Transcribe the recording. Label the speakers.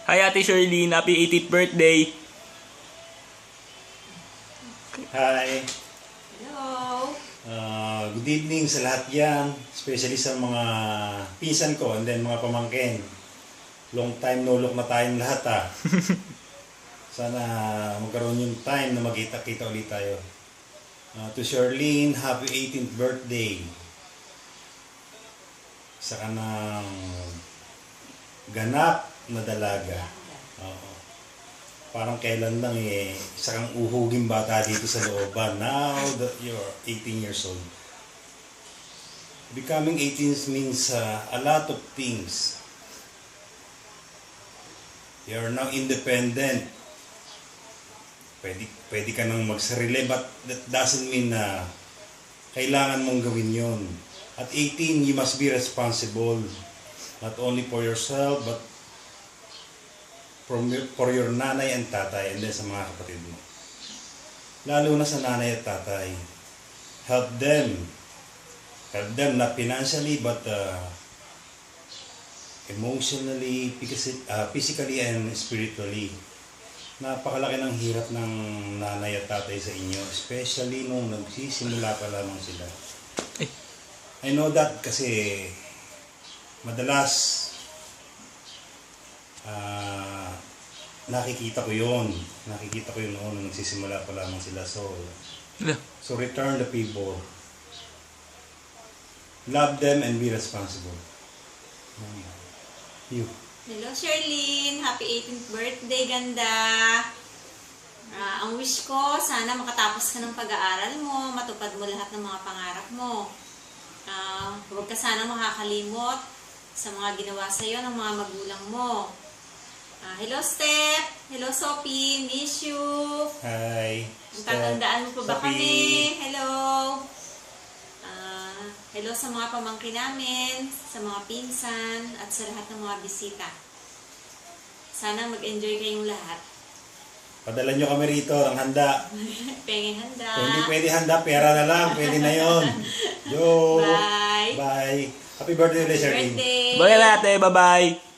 Speaker 1: Hi Ate Shirley, happy 80th birthday.
Speaker 2: Hi.
Speaker 3: Hello.
Speaker 2: Good evening sa lahat yan. Especially sa mga pinsan ko and then mga pamangkin. Long time no look na tayong lahat Sana magkaroon yung time na magkita-kita ulit tayo. To Charlene, happy 18th birthday. Isa ka ng ganap na dalaga. Oo. Parang kailan lang isa kang uhuging bata dito sa looban. Now that you're 18 years old. Becoming 18 means a lot of things. You're now independent. Pwede ka nang magsarili, but that doesn't mean na kailangan mong gawin yon. At 18, you must be responsible. Not only for yourself, but for your nanay and tatay, and then sa mga kapatid mo. Lalo na sa nanay at tatay. Help them. Help them not financially, but emotionally, physically, and spiritually. Napakalaki ng hirap ng nanay at tatay sa inyo, especially nung nagsisimula pa lamang sila. I know that kasi madalas nakikita ko yun noon nung nagsisimula pa lamang sila. So return the favor. Love them and be responsible. You.
Speaker 3: Hello, Charlene. Happy 18th birthday, ganda. Ang wish ko, sana makatapos ka ng pag-aaral mo, matupad mo lahat ng mga pangarap mo. Huwag ka sana makakalimot sa mga ginawa sa'yo ng mga magulang mo. Hello, Steph. Hello, Sophie. Miss you.
Speaker 2: Hi.
Speaker 3: Tatandaan mo pa ba
Speaker 2: Sophie.
Speaker 3: kami? Hello. Hello sa mga pamangkin namin, sa mga pinsan, at sa lahat ng mga bisita. Sana mag-enjoy kayong lahat.
Speaker 2: Padala nyo kami rito ng handa.
Speaker 3: Pengeng handa.
Speaker 2: Kung hindi pwede handa, pera na lang. Pwede na yon. Yo.
Speaker 3: Bye.
Speaker 2: Bye. Happy birthday ulit, Charlene.
Speaker 3: Birthday.
Speaker 1: Bye ate, bye-bye.